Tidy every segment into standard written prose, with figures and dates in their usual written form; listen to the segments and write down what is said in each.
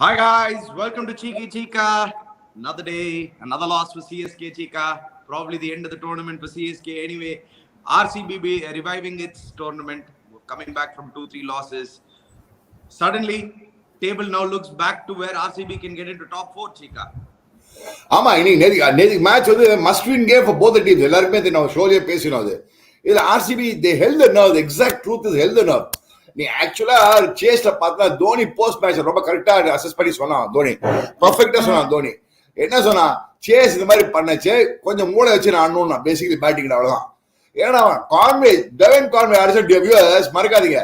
Hi guys, welcome to Cheeka. Another day, another loss for CSK Cheeka. Probably the end of the tournament for CSK anyway. RCB reviving its tournament, coming back from 2-3 losses. Suddenly, table now looks back to where RCB can get into top 4 Cheeka. ஆமா இன்னைக்கு match வந்து must win game for both teams எல்லாருமே நம்ம ஷோலயே பேசினோம் அது இதுல RCB they held the nerve exact truth is held the nerve நீ ஆக்சுவலா சேஸ்ல பார்த்தா தோனி போஸ்ட் மேட்ச் ரொம்ப கரெக்டா அசஸ் பண்ணி சொன்னான் தோனி பர்ஃபெக்ட்டா சொன்னான் தோனி என்ன சொன்னா சேஸ் இந்த மாதிரி பண்ணச்சே கொஞ்சம் மூளை வச்சு நான் ஆடணும்னா பேசிக்கலி பேட்டிங் அவ்வளவுதான் ஏன்னா டெவன் கான்வே அடிச்ச வியூவர்ஸ் மறக்காதீங்க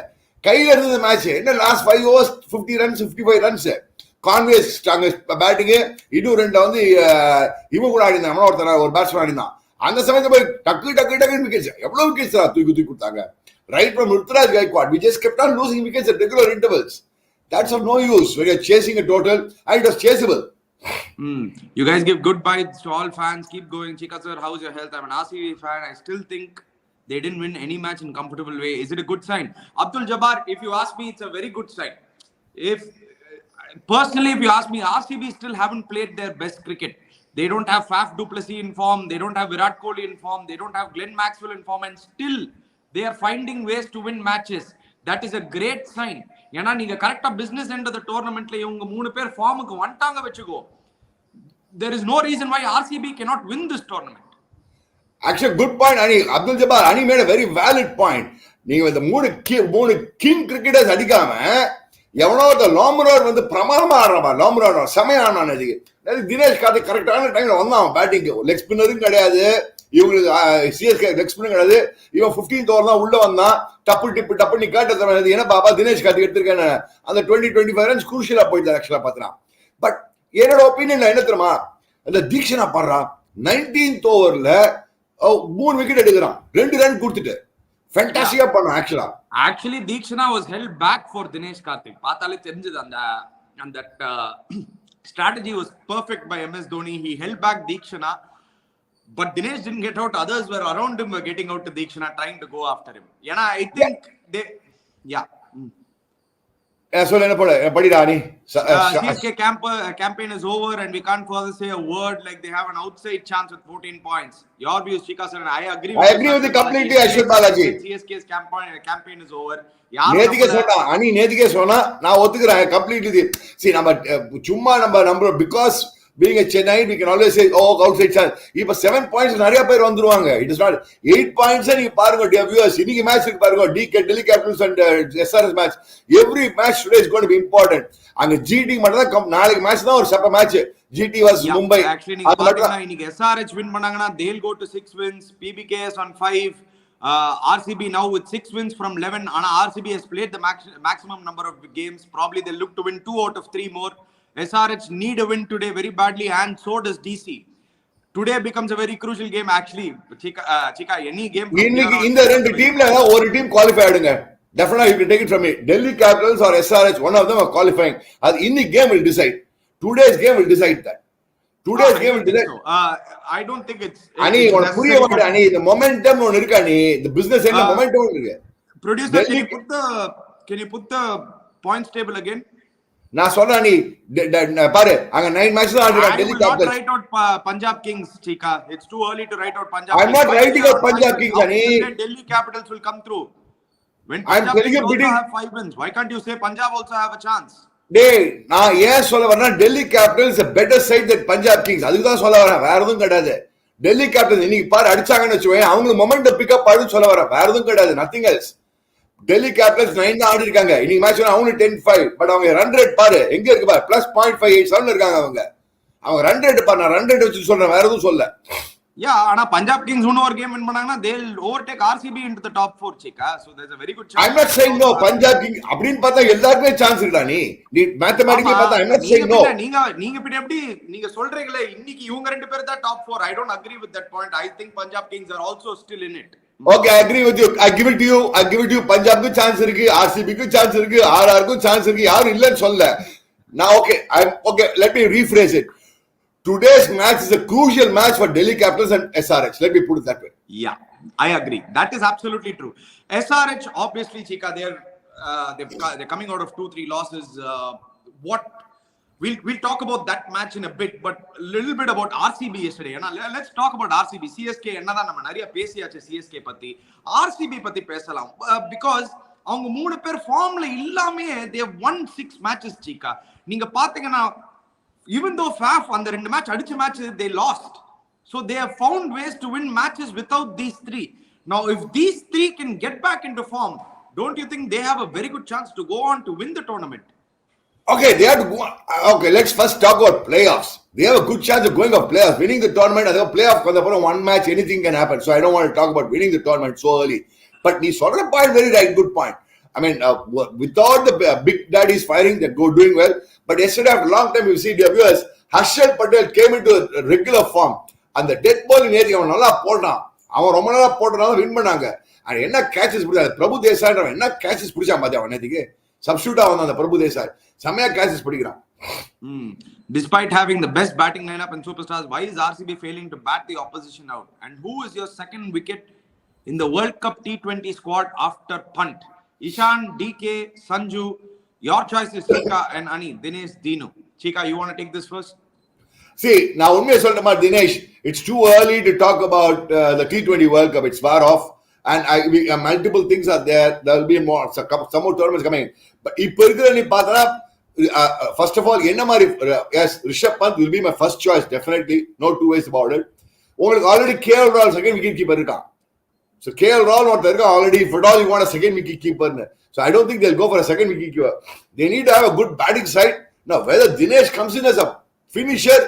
கையில இருந்தது மேட்ச் என்ன last 5 overs 50 runs 55 runs Conway batting இன்னும் ரெண்டு வந்து இவன் கூட ஆடிந்தான் ஒருத்தர் ஒரு பேட்ஸ்மேன் ஆடிந்தான் அந்த சமயத்துல போய் டக்கு டக்கு டக்குன்னு விக்கெட்ஸ் எவ்வளவு விக்கெட்ஸ் தூக்கி கொடுத்தாங்க right from Ruturaj Gaikwad we just kept on losing wickets at regular intervals. That's of no use when you're chasing a total and it was chaseable. You guys give good vibes to all fans. Keep going. Cheeka sir, how's your health? I'm an RCB fan. I still think they didn't win any match in comfortable way. Is it a good sign? Abdul Jabbar, if you ask me, it's a very good sign. Personally, if you ask me, RCB still haven't played their best cricket. They don't have Faf du Plessis in form. They don't have Virat Kohli in form. They don't have Glenn Maxwell in form. And still, they are finding ways to win matches. That is a great sign. ஏன்னா நீங்க கரெக்டா business end of the டோர்னமெண்ட்ல இவங்க மூணு பேர் ஃபார்முக்கு வந்துட்டாங்க வெச்சுக்கோ. There is no reason why RCB cannot win this tournament. Actually, good point, Ani. Abdul Jabbar, Ani made a very valid point. நீங்க இந்த மூணு கிங் கிரிக்கெட்டர்ஸ் அடிக்காம எவனோ லோம்ரோர் வந்து பிரமாதமா ஆடுறான் லோம்ரோர் செமையான தினேஷ் கார்த்திக் கரெக்டான டைம்ல வந்தான் பேட்டிங்கு லெக் ஸ்பின்னரும் கிடையாது இவங்களுக்கு சிஎஸ்கே லெக் ஸ்பின்னர் கிடையாது இவன் 15th ஓவர் தான் உள்ள வந்தான் டப்பு நீ கேட்டது ஏன்னா பாப்பா தினேஷ் கார்த்திக் எடுத்திருக்கேன் அந்த 20-25 runs குரூஷியலா போயிட்டு ஆக்சுவலா பாத்துறான் பட் என்னோட ஒப்பீனியன்ல என்ன தெரியுமா அந்த தீக்ஷனா பாடுறான் 19th ஓவர்ல 3 விக்கெட் எடுக்கிறான் 2 ரன் கொடுத்துட்டு ஃபேண்டாஸ்டிக்கா பண்ணான் actually Deekshana was held back for Dinesh Karthik paathaale therinjadhu and that strategy was perfect by MS Dhoni. He held back Deekshana but Dinesh didn't get out. Others were around him were getting out to Deekshana trying to go after him. I think so என்ன படிடா நீ CSK campaign is over and we can't further say a word like they have an outside chance with 14 points. Your views, Cheeka sir, and I agree with you completely. Ashwin Balaji, CSK's campaign is over. நேதிகே சொன்னா நான் ஒத்துக்கிறேன் completely. See நம்ம சும்மா நம்ம because being a Chennai, we can always say, outside chance. இப்ப 7 points நிறைய பேர் வந்துருவாங்க. It is not 8 points. நீங்க பாருங்க dear viewers, இன்னைக்கு மேட்ச் பாருங்க Delhi Capitals and SRH match. Every match today is going to be important. அங்க GT மட்டும் தான் நாளைக்கு மேட்ச் தான் ஒரு செப்ப match. GT vs Mumbai. Actually நீங்க பாத்தீங்கன்னா இன்னைக்கு SRH win பண்ணாங்கன்னா they'll go to 6 wins, PBKS on 5. RCB now with 6 wins from 11. Ana RCB has played the maximum number of games. Probably they'll look to win 2 out of 3 more. SRH need a win today very badly and so does DC. Today becomes a very crucial game actually. Cheeka, any game இந்த ரெண்டு டீம்ல ஒரு team qualify ஆடுங்க. Definitely you can take it from me. Delhi Capitals or SRH, one of them are qualifying. And in the game will decide. Today's game will decide that. Today's game will decide. I don't think it's Ani ஒரு புரிய வாங்க ani the momentum ஒன்னு இருக்கு ani the business end momentum இருக்கு. Producer, can you put the points table again? நான் சொல்றேன் நீ பாரு அங்க 9 matches ஆடுறாங்க Delhi Capitals. Not write out Punjab Kings, Cheeka. It's too early to write out Punjab. I'm not writing out Punjab Kings ani. Delhi Capitals will come through. When Punjab also have 5 wins, why can't you say Punjab also have a chance? டேய் நான் ஏன் சொல்ல வரேன்னா Delhi Capitals is a better side than Punjab Kings. அதுக்கு தான் சொல்ல வரேன் வேற எதுவும் கிடையாது. Delhi Capitals இன்னைக்கு பாரு அடிச்சாங்கன்னு வெச்சுவேன் அவங்களுக்கு மொமெண்டம் பிக் அப் ஆடுன்னு சொல்ல வரேன் வேற எதுவும் கிடையாது nothing else. Delhi Capitals 9 தான் ஆடி இருக்காங்க இன்னைக்கு மேட்ச் அவங்க 10-5 பட் அவங்க ரன் ரேட் பாரு எங்க இருக்கு பாரு +0.587 இருக்காங்க அவங்க ரன் ரேட் பாரு நான் ரன் ரேட் வச்சு சொல்றேன் வேற எதுவும் சொல்ல ஆனா Punjab Kings ஒரு கேம் வின் பண்ணாங்கன்னா they'll overtake RCB into the top 4 Cheeka, so there's a very good chance. I'm not saying no. Punjab Kings அப்படினு பார்த்தா எல்லாருக்குமே சான்ஸ் இருக்குடா நீ மேத்தமேட்டிக்கலி பார்த்தா I'm not saying no. நீங்க எப்படி நீங்க சொல்றீங்களே இன்னைக்கு இவங்க ரெண்டு பேர் தான் top 4. I don't agree with that point. I think Punjab Kings are also still in it. Okay, I agree with you. I give it to you. Punjab க்கு சான்ஸ் இருக்கு, RCB க்கு சான்ஸ் இருக்கு, RR க்கு chance இருக்கு. யாரும் இல்லன்னு சொல்லல. Now okay, let me rephrase it. Today's match is a crucial match for Delhi Capitals and SRH. Let me put it that way. Yeah, I agree. That is absolutely true. SRH, obviously, Cheeka, they're coming out of 2-3 losses. What We'll talk about that match in a bit, but a little bit about RCB yesterday. Let's talk about RCB. CSK என்னதான் நம்ம நிறைய பேசியாச்சு CSK பத்தி. RCB பத்தி பேசலாம் because அவங்க மூணு பேர் ஃபார்ம்ல இல்லாமே they have won 6 matches Cheeka. நீங்க பாத்தீங்கன்னா even though FAF அந்த ரெண்டு மேட்ச் அடிச்ச match they lost. So they have found ways to win matches without these three. Now if these three can get back into form, don't you think they have a very good chance to go on to win the tournament? Okay, they have to go. Okay, let's first talk about playoffs. They have a good chance of going of playoffs, winning the tournament. As a playoff, one match, anything can happen. So I don't want to talk about winning the tournament so early. But you sort of point, very right, good point. I mean, without the big daddies firing, they're doing well. But yesterday, after a long time, you see the viewers, Harshal Patel came into a regular form. And the death ball in area, அவன் நல்லா போட்டான். அவன் ரொம்ப நல்லா போட்டனால win பண்ணாங்க. And என்ன கேட்சஸ் பிடிச்சாங்க. பிரபு தேசாய் என்ன கேட்சஸ் பிடிச்சான் பாத்தியா அவன் நேத்திக்கு. சப்ஸ்டிட்யூட் ஆவன் அந்த பிரபு தேசாய். செமையா கேட்சஸ் பிடிக்கிறான். Despite having the best batting lineup and superstars, why is RCB failing to bat the opposition out? And who is your second wicket in the World Cup T20 squad after punt? Ishan, DK, Sanju. Your choice is Cheeka and Ani. Dinesh, Dino. Cheeka, you want to take this first? See, now உண்மையை சொல்லணுமா Dinesh, it's too early to talk about the T20 World Cup. It's far off. And multiple things are there. There will be more, some more tournaments coming. But இப்போ இருக்கிற நீ பார்த்தனா first of all, என்ன மாதிரி yes, Rishabh Pant will be my first choice, definitely. No two ways about it. உங்களுக்கு already KL Rahul second wicket keeper இருக்கான். So KL Rahul ஒருத்தர் இருக்கான் already. If at all you want a second wicket keeper. So I don't think they'll go for a second wicket keeper. They need to have a good batting side. Now, whether Dinesh comes in as a finisher,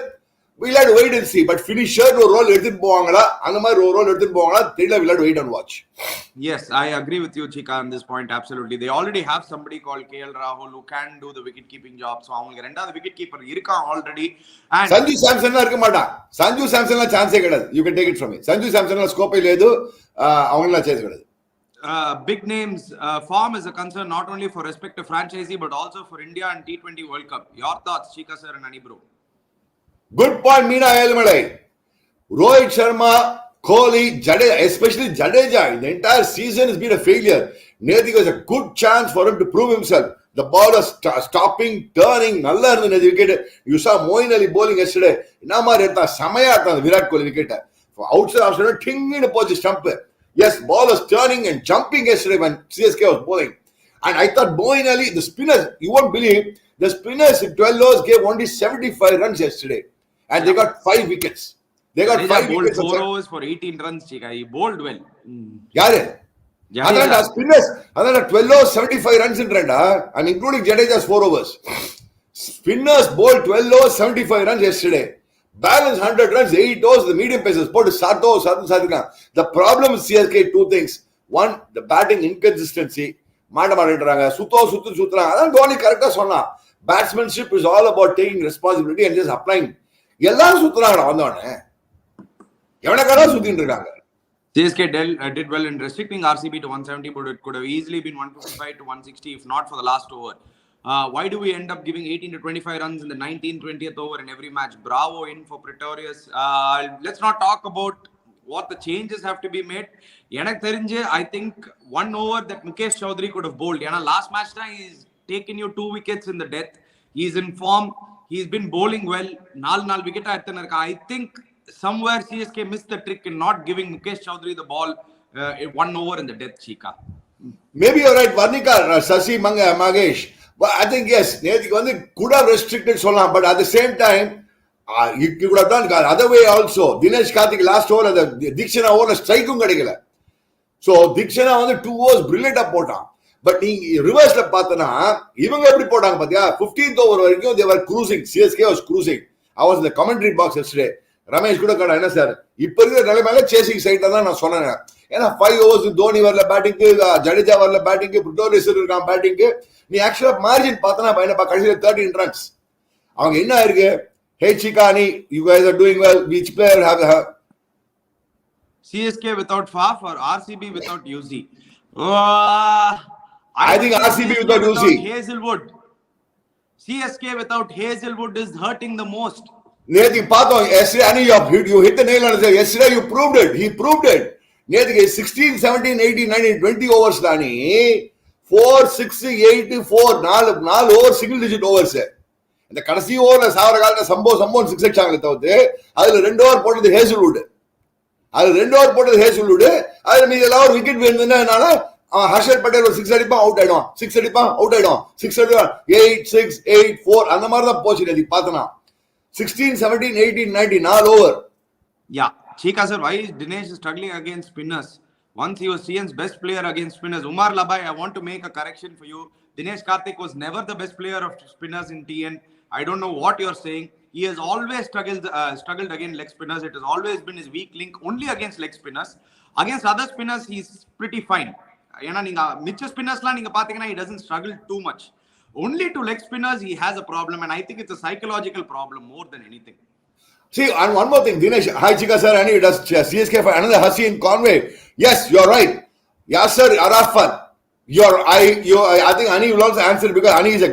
we'll have to wait and see. But finisher no role எடுத்துட்டு போவாங்களா அந்த மாதிரி ஒரு role எடுத்துட்டு போவாங்களா தெரியல. We'll have to wait and watch. Yes, I agree with you Cheeka on this point. Absolutely. They already have somebody called KL Rahul who can do the wicket keeping job. So அவங்களுக்கு ரெண்டாவது wicket keeper இருக்கான் already. And Sanju Samson இருக்க மாட்டான். Sanju Samson சான்ஸே கிடையாது. You can take it from me. Sanju Samson scope లేదు. அவங்கள chance கிடையாது. Big names form is a concern not only for respective franchisee but also for India and T20 World Cup. Your thoughts Cheeka sir and Ani bro? Good point, Meena Elmalai. Rohit Sharma, Kohli, Jadeja, especially Jadeja, the entire season has been a failure. Nethi was a good chance for him to prove himself. The ball was stopping, turning, nalla irundha wicket. You saw Moeen Ali bowling yesterday. Inna mari irtha samaya irtha Virat Kohli wicket. For outside after ting in a poach stump. Yes, ball was turning and jumping yesterday when CSK was bowling. And I thought Moeen Ali, the spinners, you won't believe, the spinners in 12 overs gave only 75 runs yesterday. And they got 5 wickets. They got 5 wickets. 4 overs for 18 runs, Cheeka. He bowled well. Yaare? Adana spinners, adana 12 overs, 75 runs in randa. I'm including Jadeja's 4 overs. Spinners bowled 12 overs, 75 runs yesterday. Balance 100 runs, 8 overs, the medium pacers bowled 7 overs, 7. The problem with CSK, 2 things. One, the batting inconsistency. மாட்ட மாட்டேன்றாங்க. சுத்துறாங்க. அதான் தோனி கரெக்டா சொன்னா. Batsmanship is all about taking responsibility and just applying. எல்லாரும் சுத்துறாங்கடா வந்தோடனே. எவனக்கடா சுத்திட்டு இருக்காங்க. CSK did well in restricting RCB to 170, but it could have easily been 155 to 160 if not for the last over. Why do we end up giving 18 to 25 runs in the 19th, 20th over in every match? Bravo in for Pretorius. Let's not talk about what the changes have to be made. எனக்கு தெரிஞ்சு I think one over that Mukesh Chaudhary could have bowled. ஏன்னா last match time he's taken you 2 wickets in the death. He's in form. He's been bowling well. 4 wicket எடுத்துன்னு இருக்கான். I think somewhere CSK missed the trick in not giving Mukesh Chaudhary the ball 1 over in the death, Cheeka. Maybe you're right, Varnika, Sasi, Magesh. But I think yes, Nethi could have restricted Solam, but at the same time, you could have done the other way also. Dinesh Karthik last over, the Dikshana over, strike kadikala. So Dikshana on the 2 overs, brilliant up potan. But in reverse la pathana, even every potang pathya, 15th over varaikkum they were cruising. CSK was cruising. I was in the commentary box yesterday. Ramesh kuda kada enna sir. Ipo irukra nalaimala chasing side la na sonnen. Ena 5 overs Dhoni varla batting ku, Jadeja varla batting ku, Pretorius irukran batting ku. Nee actual margin pathana paina pa kadisila 13 runs. Avanga enna irukku? Hey Cheeka, you guys are doing well. Which player have CSK without Faf or RCB without UZ? I think RCB without UZ. Hazelwood. CSK without Hazelwood is hurting the most. Nethi paathom yesterday you hit the nail on the head. Yesterday you proved it. He proved it. Nethi 16, 17, 18, 19, 20 overs dani 4, 6, 8, 4 4 over single digit overs. இந்த கடைசி ஓவர்ல சாவர காலத்துல சம்பவம் 6 அடிச்சாங்களே தவிர்த்து அதுல 2 over போட்டது Hazlewood. அதுல மீதி எல்லாம் ஒரு விக்கெட் வேணும்னா ஹர்ஷல் பட்டேல் ஒரு 6 அடிப்பான் அவுட் ஆயிடும், 6 அடிப்பான் அவுட் ஆயிடும், 6 அடிப்பான் 8, 6, 8, 4 அந்த மாதிரி தான் போச்சு. நீ பார்த்தனா 16, 17, 18, 19 4 over. Yeah, Cheeka sir, why is Dinesh struggling against spinners? Once he was CN's best player against spinners. Umar Labai, I want to make a correction for you. Dinesh Karthik was never the best player of spinners in TN. I don't know what you're saying. He has always struggled against leg spinners. It has always been his weak link only against leg spinners. Against other spinners, he's pretty fine. ஏன்னா நீங்க மிச்ச ஸ்பின்னர்ஸ்லாம் நீங்க பாத்தீங்கன்னா he doesn't struggle too much. Only to leg spinners he has a problem, and I think it's a psychological problem more than anything. See, and one more thing, Dinesh. Hi, Cheeka sir. And he does CSK for another Hussey in Conway. Yes, you're right. Yasser Arafat. I think Ani will also answer because Ani is a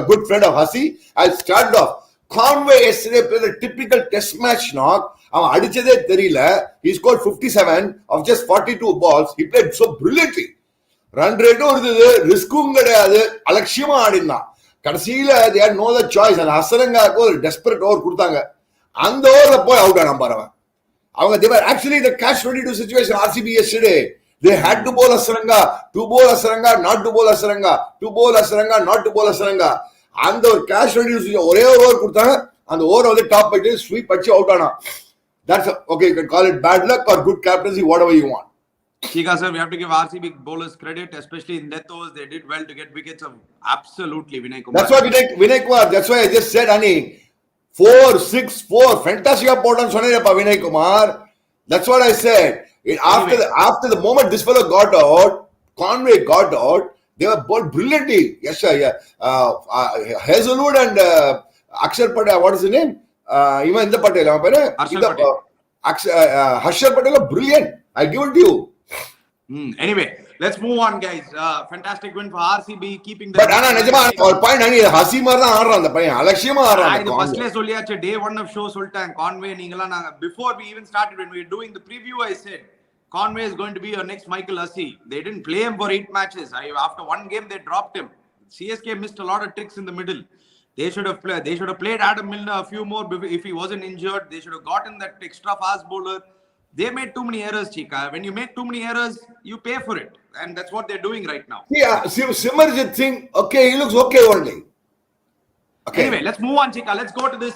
good friend of Hussey. I'll start off. Conway yesterday played a typical test match knock. அவன் அடிச்சதே தெரியல. He scored 57 of just 42 balls. He played so brilliantly. Run ரேட்டும் இருந்தது, ரிஸ்கும் கிடையாது, அலட்சியமா ஆடினான். கடைசியில they had no other choice. அந்த ஹசரங்காக்கு ஒரு desperate over கொடுத்தாங்க. அந்த ஓவர்ல போய் அவுட் ஆனான் பாருங்க. அவங்க they were actually the catch-22 situation RCB yesterday. They had to bowl Hasaranga, to bowl Hasaranga, not to bowl Hasaranga, to bowl Hasaranga, not to bowl Hasaranga. அந்த ஒரு catch-22 situation ஒரே ஒரு ஓவர் கொடுத்தாங்க. அந்த over வந்து top பண்ணிட்டு sweep அடிச்சு out ஆனான். That's okay, you can call it bad luck or good captaincy, whatever you want. Cheeka sir, we have to give RCB bowlers credit, especially in death overs. They did well to get wickets of absolutely Vinay Kumar. That's why Vinay Kumar, that's why I just said, Ani, 4, 6, 4, fantastic important sonayappa Vinay Kumar. That's what I said. After the moment this fellow got out, Conway got out, they were bowled brilliantly. Yes sir, yeah. Hazelwood and Aksar Patel, what is his name? Even in the Patel, Harshal Patel are brilliant. I give it to you. Anyway, let's move on, guys. Fantastic win for RCB, keeping the. But Anna, Najma, or point, Ani, Hasi marna aadran the payan, Alakshima aadran. The first place solliyachu day 1 of show soltan Conway ningala na before we even started when we were doing the preview I said Conway is going to be your next Michael Hussey. They didn't play him for 8 matches. After one game they dropped him. CSK missed a lot of tricks in the middle. They should have played Adam Milner a few more if he wasn't injured. They should have gotten that extra fast bowler. They made too many errors, Cheeka. When you make too many errors, you pay for it. And that's what they're doing right now. Yeah, Simarjit Singh, okay, he looks okay only. Okay. Anyway, let's move on, Cheeka. Let's go to this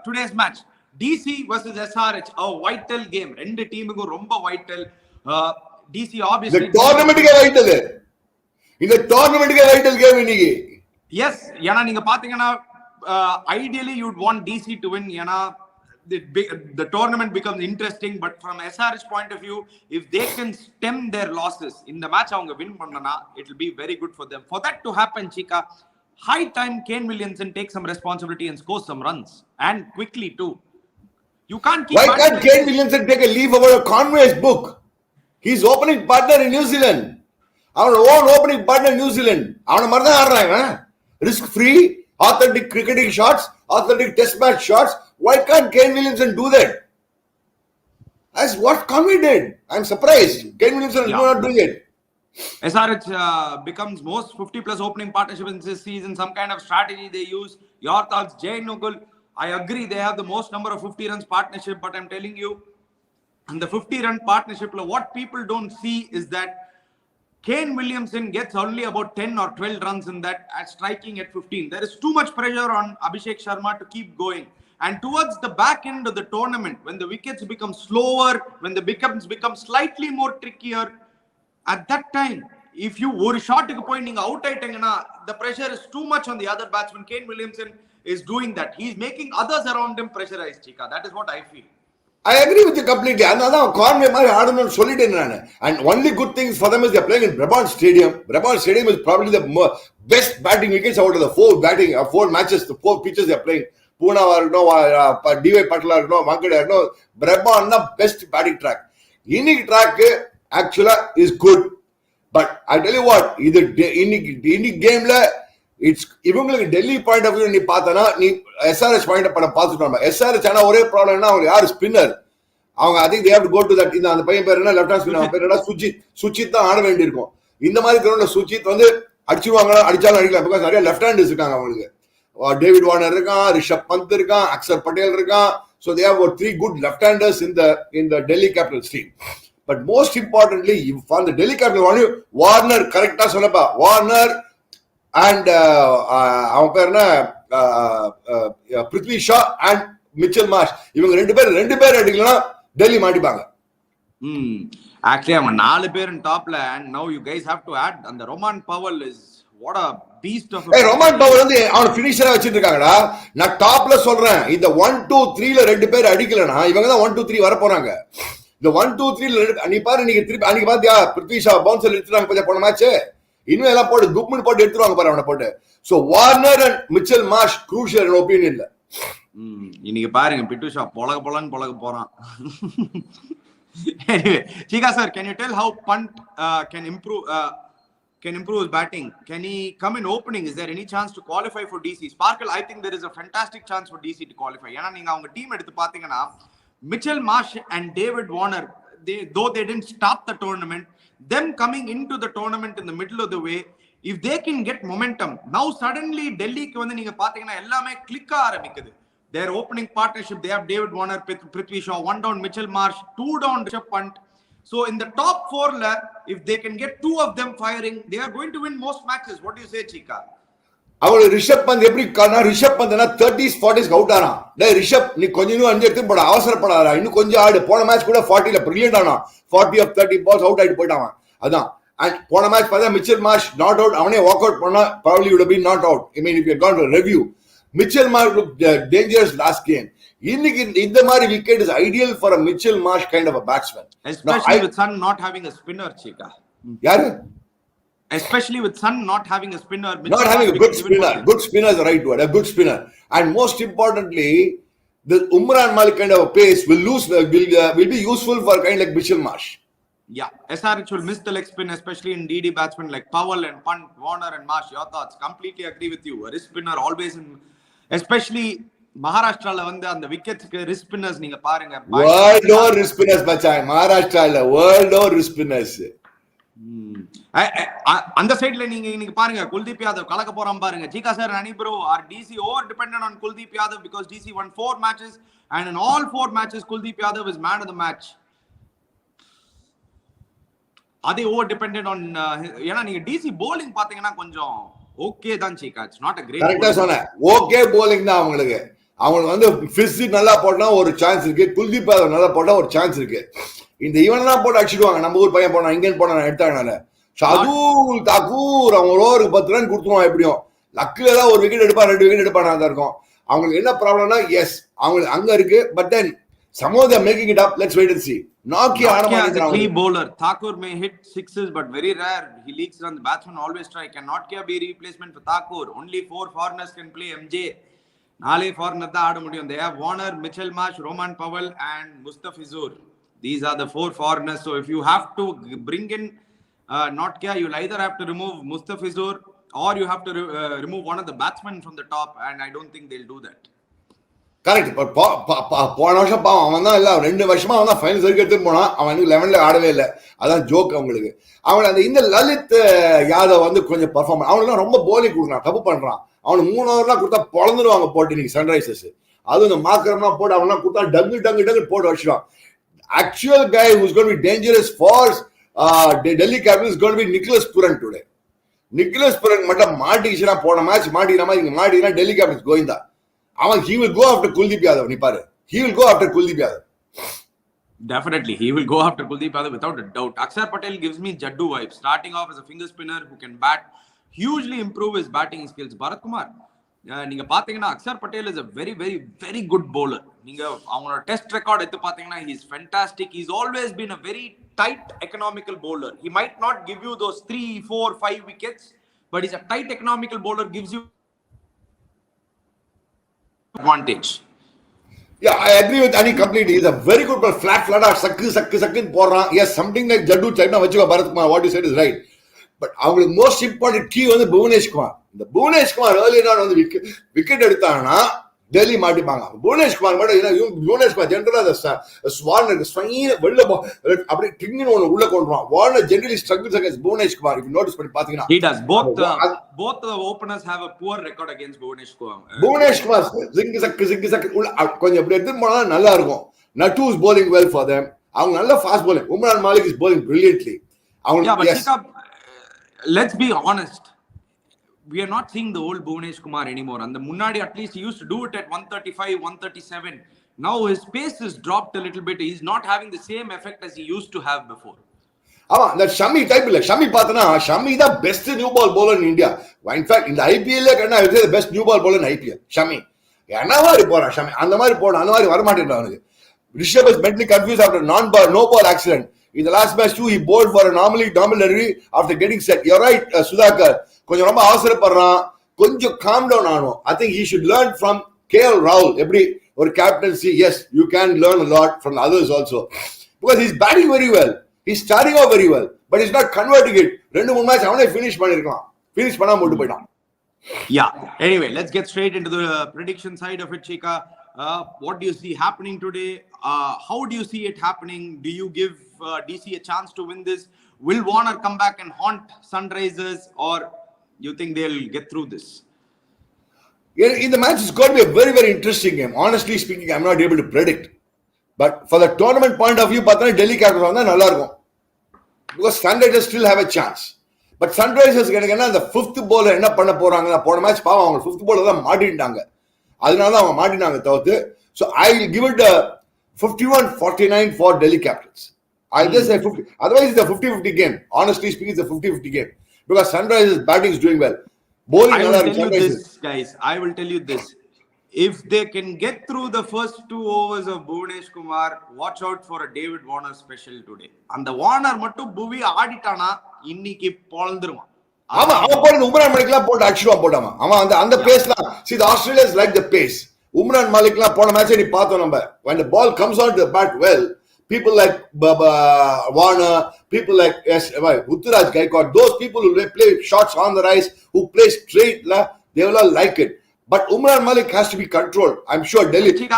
today's match. DC versus SRH, a vital game. Rendu team ku romba vital. DC obviously. The tournament is vital. In the tournament is vital game iniki. Yes, yana neenga pathina ideally you'd want DC to win. Yana the tournament becomes interesting, but from SRH point of view, if they can stem their losses in the match avanga win pannana, it will be very good for them. For that to happen, Cheeka, high time Kane Williamson take some responsibility and score some runs, and quickly too. You can't keep. Why can't Kane Williamson take a leaf over Conway's book? He's opening partner in New Zealand. Our own opening partner in New Zealand. Avana martha aadranga, risk free, authentic cricketing shots, authentic test match shots. Why can't Kane Williamson do that? That's what Conway did. I'm surprised. Kane Williamson is not doing it. SRH becomes most 50+ opening partnership in this season. Some kind of strategy they use. Your thoughts, Jay Nugul? I agree they have the most number of 50 runs partnership, but I'm telling you, in the 50-run partnership, what people don't see is that Kane Williamson gets only about 10 or 12 runs in that at striking at 15. There is too much pressure on Abhishek Sharma to keep going. And towards the back end of the tournament, when the wickets become slower, when the wickets become slightly more trickier, at that time, if you were shot pointing out, the pressure is too much on the other batsman. Kane Williamson is doing that. He's making others around him pressurized, Cheeka. That is what I feel. I agree with you completely. And Conway and only good things for them is they're playing in Devon Stadium. Devon Stadium is probably the best batting wickets out of the 4 matches, the 4 pitches they're playing. Pune DY Patel Maharashtra Devon best batting track. Any track actually is good, but I tell you what, either any game it's இவங்களுக்கு Delhi point of view நீ பார்த்தனா நீ SRH point படம் பார்த்துட்டோம். SRH ஆனா ஒரே ப்ராப்ளம்னா அவங்க யார் ஸ்பின்னர், அவங்க I think they have to go to that. இந்த அந்த பையன் பேர் என்ன, லெஃப்ட் ஹேண்ட் ஸ்பின்னர் பேர் என்ன, சுஜித் தான் ஆட வேண்டி இருக்கும். இந்த மாதிரி கிரவுண்ட்ல சுஜித் வந்து அடிச்சுவாங்க, அடிச்சாலும் அடிக்கலாம், பிகாஸ் நிறைய லெஃப்ட் ஹேண்டர்ஸ் இருக்காங்க அவங்களுக்கு. David Warner இருக்கான், ரிஷப் பந்த் இருக்கான், அக்சர் பட்டேல் இருக்கான். So they have 3 good left-handers in the Delhi Capitals team. But most importantly, for the Delhi Capitals, Warner correct ah சொன்னப்பா, Warner and அவன் பேர் என்ன, Prithvi Shaw and Mitchell Marsh, இவங்க ரெண்டு பேர் அடிக்கலனா டெல்லி மாட்டிப்பாங்க. Actually அவங்க 4 பேர் டாப்ல, and now you guys have to add, and the Roman Powell is what a beast of a Roman power வந்து அவன் ஃபினிஷரா வச்சிட்டு இருக்காங்கடா. நான் டாப்ல சொல்றேன், இந்த 1 2 3ல ரெண்டு பேர் அடிக்கலனா இவங்க தான் 1 2 3 வர போறாங்க. இந்த 1 2 3ல நீ பாரு, நீங்க திருப்பி அன்னைக்கு பாத்தியா பிருத்வி ஷா பவுன்சர் எடுத்துறாங்க கொஞ்சம் போன மேட்ச், இன்னும் எல்லாம் போட்டு குப்மன் போட்டு எடுத்துருவாங்க பாரு அவனை போட்டு. So Warner and Mitchell Marsh crucial in ஒபினியன்ல. இன்னைக்கு பாருங்க பிருத்வி ஷா பொலக போறான். Anyway, Cheeka sir, can you tell how Punt can improve his batting? Can he come in opening? Is there any chance to qualify for DC? Sparkle, I think there is a fantastic chance for DC to qualify. ஏன்னா நீங்க அவங்க team எடுத்து பாத்தீங்கன்னா Mitchell Marsh and David Warner, though they didn't start the tournament, them coming into the tournament in the middle of the way, if they can get momentum, now suddenly Delhi-க்கு வந்து நீங்க பாத்தீங்கன்னா எல்லாமே click ஆரம்பிக்குது. Their opening partnership, they have David Warner, Prithvi Shaw, 1 down Mitchell Marsh, 2 down Rishabh Pant. So in the top 4, if they can get 2 of them firing, they are going to win most matches. What do you say, Cheeka? அவங்களுக்கு ரிஷப் பந்த் எப்படி காரணம், Rishabh பந்த்னா 30s 40s out ஆறான். டேய் ரிஷப், நீ கொஞ்சம் அஞ்சு எடுத்து போட அவசரப்படாதடா, இன்னும் கொஞ்சம் ஆடு. போன மேட்ச் கூட 40ல பிரில்லியன்ட் ஆனா, 40 of 30 balls அவுட் ஆயிட்டு போயிட்டான். அதான் போன மேட்ச் பார்த்தா மிச்சல் மார்ஷ் நாட் அவுட், அவனே வாக் அவுட் பண்ணா probably would have been not out. I mean if you had gone to review, Mitchell Marsh looked dangerous last game. இன்னைக்கு இந்த மாதிரி wicket is ideal for a Mitchell Marsh kind of a batsman, especially with Sun not having a spinner. Cheeka, யாரு? Especially with Sun not having a spinner, not having a good spinner is the right word, a good spinner. And most importantly, the Umran Malik kind of a pace will be useful for a kind like Mitchell Marsh. Yeah, SRH will miss the leg spin, especially in DD batsmen like Powell and Punt, Warner and Marsh. Your thoughts? Completely agree with you. A wrist spinner always in, especially Maharashtra and the wickets wrist spinners. Neenga paarenga. World or wrist spinners, bachai. Maharashtra world or wrist spinners. அந்த சைடுல நீங்க பாருங்க, குல்தீப் யாதவ் கலக்க போறான் பாருங்க. Cheeka sir, Nani bro, are DC over dependent on Kuldeep Yadav because DC won 4 matches and in all 4 matches Kuldeep Yadav is man of the match. அதே over dependent on, ஏன்னா நீங்க டிசி bowling பாத்தீங்கன்னா கொஞ்சம் okay தான் Cheeka. It's not a great. கரெக்ட்டா சொன்னேன், okay bowling தான் அவங்களுக்கு. அவங்க வந்து ஃபிஸ் நல்லா போட்டா ஒரு சான்ஸ் இருக்கு, குல்தீப் யாதவ் நல்லா போட்டா ஒரு சான்ஸ் இருக்கு. இந்த இவனெல்லாம் போட்டு அடிச்சிடுவாங்க. நம்ம ஊர் பையன் போனா இங்கேன்னு போனா எடுத்தாங்கனால ஷாதுல் தாக்கூர் அவங்க ஓவருக்கு 10 ரன் கொடுத்துருவான். எப்படியும் லக்ல தான் ஒரு விக்கெட் எடுப்பான், 2 விக்கெட் எடுப்பானா தான் இருக்கும். அவங்களுக்கு என்ன ப்ராப்ளம்னா, எஸ் அவங்களுக்கு அங்க இருக்கு, but then somehow they are making it up. Let's wait and see. Nokia as a free bowler, Thakur may hit 6s but very rare he leaks runs. Batsman always strike. Can Nokia be replacement for Thakur? Only 4 foreigners can play MJ. 4 foreigners da aada mudiyum. They have Warner, Mitchell Marsh, Roman Powell and Mustafizur. These are the 4 foreigners. So if you have to bring in Nokia, you'll either have to remove Mustafizur or you have to remove one of the batsmen from the top, and I don't think they'll do that. Correct. போன வருஷம் பாவம் அவன் தான் இல்ல, 2 வருஷமா அவன் தான் finals வரைக்கும் எடுத்துட்டு போனான். அவன் 11ல ஆடவே இல்லை. அதான் ஜோக் அவங்களுக்கு. அவன் அந்த இந்த லலித் யாதவ் வந்து கொஞ்சம் பர்ஃபார்மன்ஸ், அவனுக்கு ரொம்ப போலிங் கொடுக்குறான், தப்பு பண்றான். அவனுக்கு 3 ஓவர்லாம் கொடுத்தா பொழந்துருவாங்க போட்டு இன்னைக்கு சன்ரைசர்ஸ். அதுவும் இந்த மார்க்கர்லாம் போட்டு அவன்லாம் கொடுத்தா டங்கு போட்டு வச்சிடுவான். Actual guy who's going to be dangerous for Delhi Capitals is going to be Nicholas Puran today. Nicholas Puran மட்டும் மாட்டிக்கிச்சுனா, போன மேட்ச் மாட்டினா Delhi Capitals Govinda. He will go after Kuldeep Yadav. He will go after Kuldeep Yadav. Definitely, he will go after Kuldeep Yadav without a doubt. Aksar Patel gives me Jaddu vibes. Starting off as a finger spinner who can bat, hugely improve his batting skills. Bharat Kumar, நீங்க பாத்தீங்கன்னா Axar Patel is a very very very good bowler. நீங்க அவங்களோட test record எடுத்து பாத்தீங்கன்னா he is fantastic. He's always been a very tight economical bowler. He might not give you those 3, 4, 5 wickets, but he's a tight economical bowler, gives you advantage. Yeah, I agree with Ani completely. He's a very good ball. Flat sakku போறான். Yes, something like Jaddu China வச்சுக்கோ Bharat Kumar. What you said is right. But அவங்களுக்கு most important key வந்து புவனேஷ் குமார். இந்த Bhuvanesh Kumar early on வந்து wicket எடுத்தாங்கன்னா டெல்லி மாட்டிப்பாங்க. புவனேஷ்குமார் மட்டும் புவனேஷ்குமார் ஜென்ரலா Warner வெளில அப்படி டிங்னு ஒண்ணு உள்ள கொண்டுருவான். Warner generally struggles against Bhuvneshkumar. If you notice பண்ணி பாத்தீங்கன்னா he does. Both the openers have a poor record against Bhuvneshkumar. ஜிங்கு சக்கு கொஞ்சம் அப்படி எடுத்து போனா நல்லா இருக்கும். Natu is bowling well for them. அவங்க நல்ல fast bowling. Umran Malik is bowling brilliantly. Let's be honest. We are not seeing the old Bhuvanesh Kumar anymore. And the Munadi, at least he used to do it at 135, 137. Now his pace has dropped a little bit. He's not having the same effect as he used to have before. That Shami type illa. Shami pathana, Shami the best new ball bowler in India. In fact, in the IPL, I would say the best new ball bowler in IPL. Shami. Annavari pora Shami. Andamari pora, annavari varamaatilla avanukku. Rishabh is mentally confused after no ball accident. In the last match too, he bowled for a normal delivery after getting set. You're right, Sudhakar. கொஞ்சம் ரொம்ப அவசரப்படுறான். கொஞ்சம் calm down ஆகணும். I think he should learn from KL Rahul. எப்படி ஒரு captaincy, yes, you can learn a lot from others also. Because he's batting very well. He's starting off very well. But he's not converting it. 2-3 match அவனே finish பண்ணிருக்கலாம். Finish பண்ணாம விட்டு போயிட்டான். Yeah. Anyway, let's get straight into the prediction side of it, Cheeka. What do you see happening today? How do you see it happening? Do you give DC a chance to win this? Will Warner come back and haunt Sunrisers, or you think they'll get through this? In the match, it's going to be a very, very interesting game. Honestly speaking, I'm not able to predict. But for the tournament point of view, Delhi Capitals vanda nalla irukum. Because Sunrisers still have a chance. But Sunrisers the fifth bowler enna panna poranga pona match paava avanga fifth bowler da maatindanga. Adunala avanga maatinanga thavuthu. So I will give it 51-49 for Delhi Capitals. I just say 50. Otherwise, it's a 50-50 game. Honestly speaking, it's a 50-50 game. Because Sunrisers batting is doing well. Bowling, I will tell you this, guys. I will tell you this. If they can get through the first 2 overs of Bhuvanesh Kumar, watch out for a David Warner special today. And the Warner mattum Bhuvi aaditana inniki polandiruvan. Ama podu Umran Malik la potu akshuva podama. Ama and the pace la. See, the Australians like the pace. Umran Malik la pona match ni paathom namba. When the ball comes on to the bat well, people like Warner, people like Ruturaj, Gaikwad, those people who play shots on the rise, who play straight, they will all like it. But Umran Malik has to be controlled. I'm sure Delhi.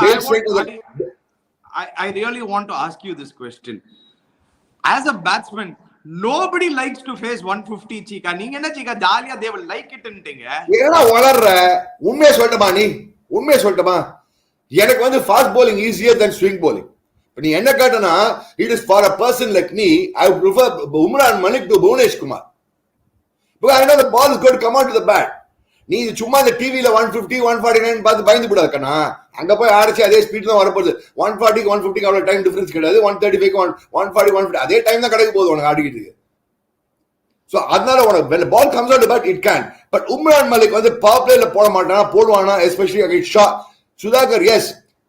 I really want to ask you this question. As a batsman, nobody likes to face 150, Cheeka. Neenga enna Cheeka jaliya they will like it nteenga. Ena valarra unmaiya soltama nee. Unmaiya soltama. Enakku vandu fast bowling easier than swing bowling. நீ என்ன கேட்டனா, it is for a person like me, I would prefer Umran Malik to Bhuvanesh Kumar. Because I know the ball is going to come out to the bat. நீ சும்மா இந்த டிவில 150 149 பார்த்து பயந்து போடாத கண்ணா. அங்க போய் ஆடிச்சு அதே ஸ்பீட்ல தான் வரப்போகுது. 140 150 அவ்வளவு டைம் டிஃபரன்ஸ் கிடையாது. 135 140 150 அதே டைம் தான் கிடைக்க போகுது உனக்கு ஆடிக்கிட்டு. So அதனால உனக்கு when the ball comes out to the bat it can. But Umran Malik வந்து பவர் பிளேல போட மாட்டானா, போடுவானா, especially against Shah. Sudhakar, yes.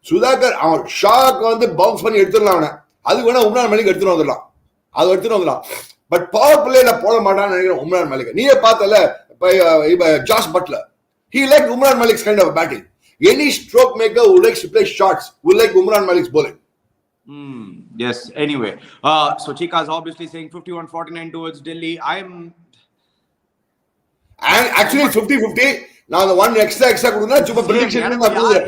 Sudhakar அவன் ஷாக்கு வந்து பவுன்ஸ் பண்ணி எடுத்துடலாம் அவனை. அதுக்கு வேணா உம்ரான் மலிக் எடுத்துட்டு வந்துடலாம். பட் பவர் பிளேல போட மாட்டான்னு நினைக்கிறேன் உம்ரான் மலிக். நீயே பார்த்தல Jos Buttler. He liked Umran Malik's kind of batting. Any stroke maker who likes to play shots will like Umran Malik's bowling. Yes. Anyway, so Cheeka is obviously saying 51-49 towards Delhi. And actually 50-50. Now the one extra கொடுனா சும்மா prediction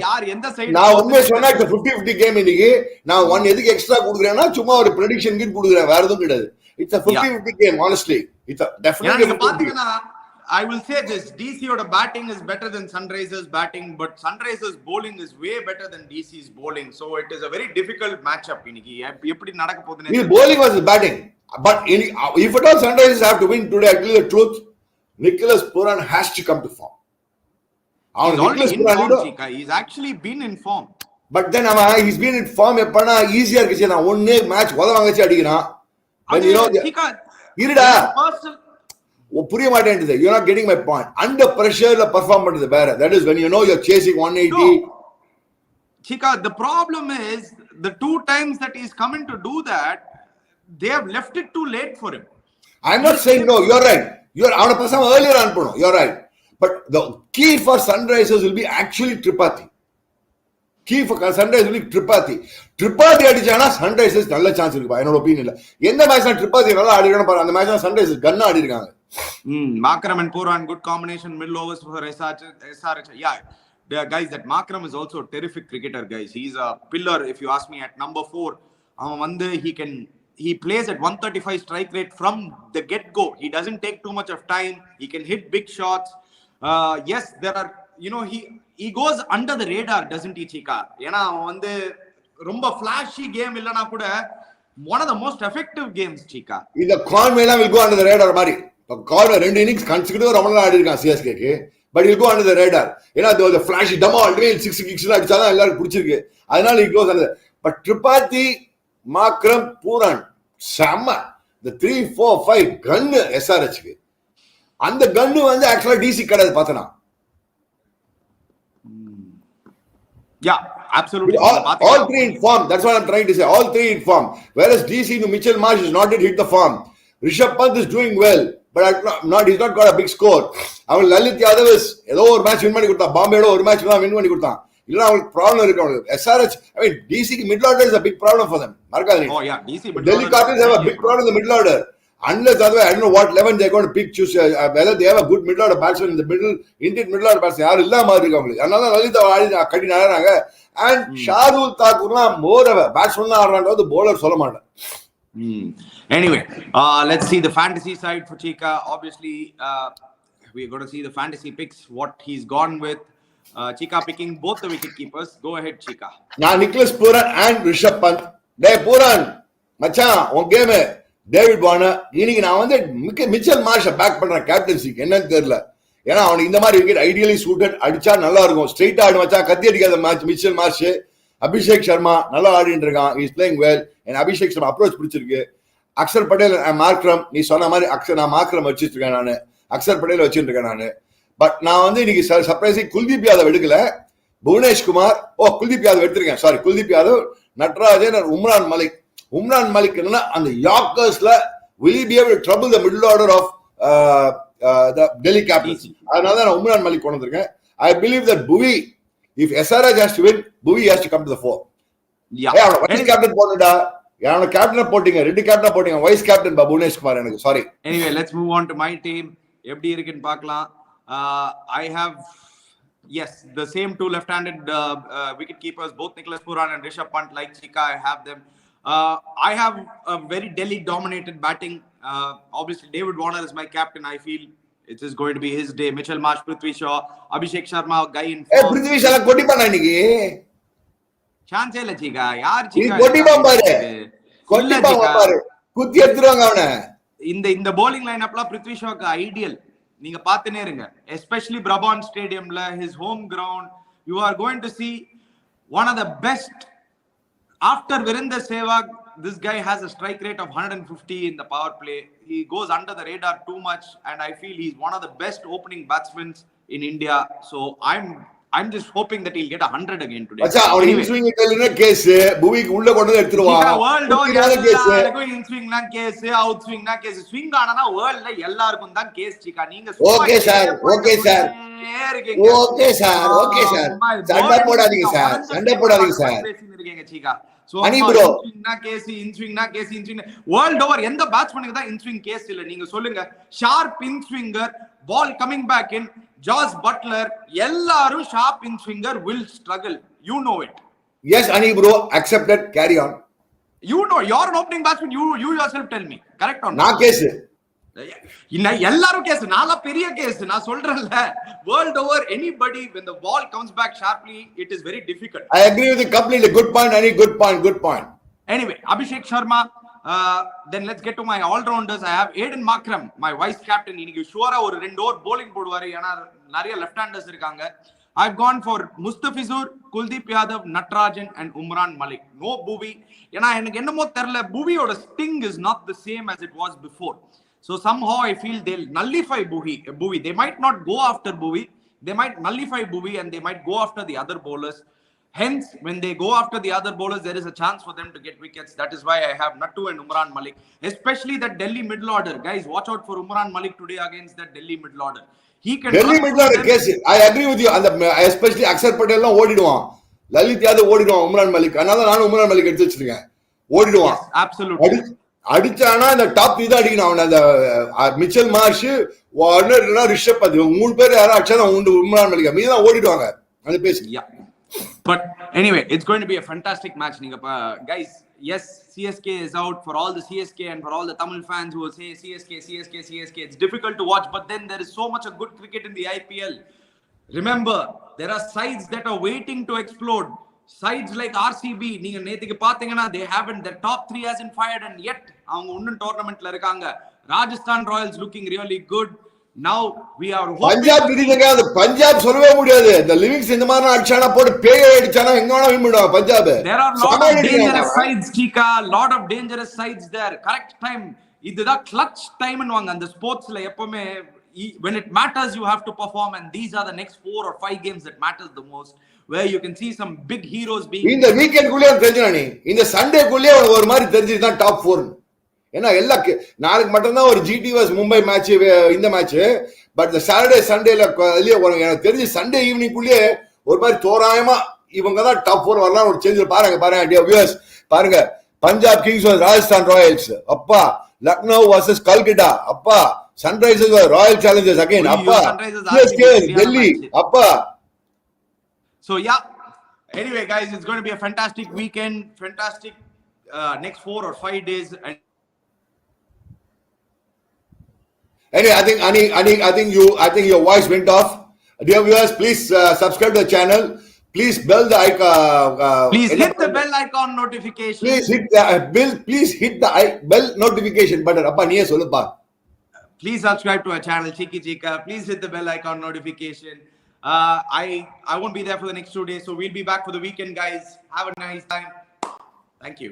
யார் எந்த side நான் உண்மையா சொன்னா 50-50 game இன்னைக்கு. நான் one எதுக்கு extra கொடுக்குறேன்னா சும்மா ஒரு prediction கிட் கொடுக்குறேன், வேற எதுவும் கிடையாது. It's a 50-50 game honestly. It's a definitely நீங்க பாத்தீங்கன்னா I will say this, DC oda batting is better than Sunrisers batting, but Sunrisers bowling is way better than DC's bowling, so it is a very difficult matchup இன்னைக்கு. எப்படி நடக்க போகுதுன்னு His bowling was batting, but if at all Sunrisers have to win today, I tell you the truth, Nicholas Puran has to come to form. He's already in form, Cheeka. He's actually been in form. But then he's been in form எப்பனா ஈஸியா இருக்குச்சு. நான் ஒண்ணே match உதவாங்கச்சு அடிக்கிறான். When you know Cheeka இருடா புரிய மாட்டேங்குது. You're not getting my point. Under pressure la perform பண்றது வேற. That is when you know you're chasing 180. No. Cheeka, the problem is the 2 times that he's coming to do that, they have left it too late for him. I'm not saying no, you're right. அவன பசங்க earlier அனுப்பணும். You're right. But the key for Sunrisers will be actually Tripathi. Key for Sunrisers will be Tripathi. Tripathi அடிச்சானா Sunrisers நல்ல chance இருக்கு என்னோட ஒபினியன்ல. எந்த மேட்ச்ல Tripathi நல்லா ஆடிறானோ பாரு, அந்த மேட்ச்ல Sunrisers கன்னா ஆடி இருக்காங்க. Makaram and Puran, good combination, middle overs for SRH. Yeah, guys, that Makram is also a terrific cricketer, guys. He's a pillar, if you ask me, at number 4. He plays at 135 strike rate from the get-go. He doesn't take too much of time. He can hit big shots. Yes, there are, he goes under the radar, doesn't he, Cheeka? Rumba flashy game illana kuda one of the most effective games, Cheeka. The Conway will go under the radar, Mari. Conway 2 innings consecutive Ramana adirukkan CSK ku, but he'll go under the radar. There was a flashy dumb all 6 kicks adichadha ellarum pudichirukku. Adanal he goes under. But Tripathi, Makram, Puran, Sama, the 3, 4, 5 gun SRH ku. And the gun வந்து actually DC கடை பார்த்தனா. Yeah, absolutely. All 3 in form. That's what I'm trying to say. All 3 in form. Whereas DC to Mitchell Marsh is not yet hit the form. Rishabh Pant is doing well, but he's not got a big score. அவன் லலித் யாதவ் ஏதோ ஒரு match win பண்ணி கொடுத்தான். பாம்பேயோட ஒரு match தான் win பண்ணி கொடுத்தான். இல்லனா அவங்களுக்கு ப்ராப்ளம் இருக்கு அவங்களுக்கு. SRH, I mean DC க்கு middle order is a big problem for them. மறக்காதீங்க. Oh yeah, DC middle Delhi Capitals have a big problem in the middle order. Unless otherwise, I don't know what 11 they're going to pick, choose whether they have a good middle order batsman in the middle, Indian middle order batsman. யாரும் இல்லாம மாதிரி இருக்கு அவங்களுக்கு. அதனால லலித் ஆடி கட்டி நடறாங்க. And Shardul Thakurலாம் more of a batsman தான் ஆடுறாங்க, bowler சொல்ல மாட்டேன். Anyway, let's see the fantasy side for Cheeka. Obviously, we're going to see the fantasy picks, what he's gone with. Cheeka picking both the wicket keepers. Go ahead, Cheeka. Now, Nicholas Puran and Rishabh Pant. Hey, Puran, மச்சான், உன் game David Warner. இன்னைக்கு நான் வந்து Mitchell மார்ஷை back பண்றேன் கேப்டன்சிக்கு. என்னன்னு தெரியல. ஏன்னா அவனுக்கு இந்த மாதிரி விக்கெட் ஐடியலி சூட்டட், அடிச்சா நல்லா இருக்கும். ஸ்ட்ரெயிட்டா ஆடு மச்சான், கத்தி அடிக்காத match. Mitchell Marsh, Abhishek Sharma நல்லா ஆடிட்டு இருக்கான். Is playing well. N Abhishek Sharma approach பிடிச்சிருக்கு. அக்சர் பட்டேல், மார்க்ரம், நீ சொன்ன மாதிரி நான் மார்க்ரம் வச்சுட்டு இருக்கேன். நான் அக்சர் பட்டேல் வச்சுட்டு இருக்கேன் நான். பட் நான் வந்து இன்னைக்கு சர்ப்ரைசிங் குல்தீப் யாதவ் எடுக்கல. புவனேஷ் குமார், குல்தீப் யாதவ் எடுத்திருக்கேன். சாரி, குல்தீப் யாதவ், நட்ராஜன், உம்ரான் மலிக். உம்ரான் மலிக் என்னன்னா அந்த யார்க்கர்ஸ்ல will he be able to trouble the middle order of the Delhi Capitals. அதனால நான் உம்ரான் மலிக் கொண்டு வந்திருக்கேன். I believe that Bhuvi, if SRH has to win, Bhuvi has to come to the fore. Yeah. Vice captain போட்டுடா. யாரோட கேப்டனை போட்டீங்க, ரெண்டு கேப்டனை போட்டீங்க. வைஸ் கேப்டன் புவனேஷ் குமார் எனக்கு. Sorry. Anyway, let's move on to my team. எப்படி இருக்குன்னு பார்க்கலாம். I have the same 2 left-handed wicket keepers, both Nicholas Puran and Rishabh Pant. Like Cheeka, I have them. I have a very Delhi-dominated batting. Obviously, David Warner is my captain. I feel it is going to be his day. Mitchell Marsh, Prithvi Shaw, Abhishek Sharma, guy in form. Prithvi Shaw kodi panna iniki. Chance illa Cheeka. Yaar Cheeka. Kodi pamparu. Kodi pamparu. Kutti eduranga avana. இந்த bowling lineup la Prithvi Shaw ku ideal. நீங்க பாத்துனே இருங்க. Especially Brabant Stadium la, his home ground. You are going to see one of the best. After Virender Sehwag, this guy has a strike rate of 150 in the power play. He goes under the radar too much, and I feel he's one of the best opening batsmen in India. So I'm just hoping that he'll get 100 again today. Acha, அவன் inswing இல்ல case பூவிக்கு உள்ள கொண்டு வந்து எடுத்துருவா. World எல்லாருக்கும் இன்ஸ்விங்னா case, out ஸ்விங்னா case. Swing ஆனா வேர்ல்ட்ல எல்லாருக்கும் தான் case. Cheeka, நீங்க okay sir, okay sir, okay sir, okay sir. சண்டை போடாதீங்க சார், சண்டை போடாதீங்க சார். பேசிட்டு Cheeka. So அனி ப்ரோ, இன்ஸ்விங்னா கேஸ். வேர்ல்ட் ஓவர் எந்த பேட்ஸ்மேனுக்கு தான் இன்ஸ்விங் கேஸ் இல்ல? நீங்க சொல்லுங்க. Sharp inswinger, ball coming back in, Jos Buttler, எல்லாரும் sharp inswinger will struggle. You know it. Yes, Ani bro, accepted. Carry on. You know, you're an opening batsman. You yourself tell me. Correct or not? நான் case. எல்லாரும் case. நாளா பெரிய case. நான் சொல்றேன்ல, world over anybody when the ball comes back sharply, it is very difficult. I agree with you completely. Good point, Ani. Good point. Anyway, Abhishek Sharma. Then let's get to my all-rounders. I have Aiden Makram, my vice captain. இன்னைக்கு ஷூரா ஒரு 2 over bowling போடுவாரு. ஏன்னா நிறைய left handers இருக்காங்க. I've gone for Mustafizur, Kuldeep Yadav, Natarajan and Umran Malik. No Bhuvi. ஏன்னா எனக்கு என்னமோ தெரியல, Bhuviயோட sting is not the same as it was before. So somehow I feel they'll nullify Bhuvi. They might not go after Bhuvi. They might nullify Bhuvi and they might go after the other bowlers. Hence, when they go after the other bowlers, there is a chance for them to get wickets. That is why I have Nattu and Umran Malik. Especially that Delhi middle order. Guys, watch out for Umran Malik today against that Delhi middle order. He can Delhi middle order case. I agree with you. And especially Aksar Patel la ஓடிடுவான். Lalit Yadav ஓடிடுவான் Umran Malik. அதனால நான் உம்ரான் மலிக் எடுத்து வச்சிருக்கேன். ஓடிடுவான். Yes, absolutely. அடிச்சானா இந்த top 3 தான் அடிக்கணும். அவன் அந்த Mitchell Marsh, Warner, Rishabh Pant, 3 பேர் யாரும் அடிச்சாதான் உம்ரான் மலிக். மீதி தான் ஓடிடுவாங்க. Yeah. But anyway, it's going to be a fantastic match, guys. Yes, CSK is out. For all the CSK and for all the Tamil fans who will say CSK, it's difficult to watch. But then there is so much of good cricket in the IPL. Remember, there are sides that are waiting to explode. Sides like RCB, they haven't. Their top three hasn't fired, and yet tournament Rajasthan Royals looking really good. Now we are hoping Punjab Punjab solve mudiyadhu. The livings in the man adchana pod pay adchana engana win muda Punjab. There are a lot of dangerous sides, Cheeka. A lot of dangerous sides there. Correct time. Idudha clutch time and the sports la eppome when it matters you have to perform, and these are the next 4 or 5 games that matters the most, where you can see some big heroes being in the weekend kulle therjana in the Sunday kulle or mari therjidha top 4. ஏன்னா எல்லா நாளைக்கு மட்டும்தான் ஒரு GT vs Mumbai match இந்த match. But இந்த Saturday சண்டேல எனக்கு தெரிஞ்சு சண்டே ஈவினிங் குள்ளே ஒரு மாதிரி தோராயமா இவங்க தான் டாப் 4 வரலாம். ஒரு சேஞ்ச் பாருங்க வியூவர்ஸ், பாருங்க Punjab Kings vs Rajasthan Royals, அப்பா லக்னோ vs கல்கட்டா, அப்பா Sunrisers vs Royal Challengers again, அப்பா CSK டெல்லி, அப்பா. So yeah, anyway guys, it's going to be a fantastic weekend, fantastic next 4 or 5 days. And anyway, I think your voice went off. Dear viewers, please subscribe to the channel. Please bell the icon. Please hit the bell icon notification. Please hit the bell notification button. Appa niye sollupa. Please subscribe to our channel, Cheeka. Please hit the bell icon notification. I won't be there for the next 2 days, so we'll be back for the weekend, guys. Have a nice time. Thank you.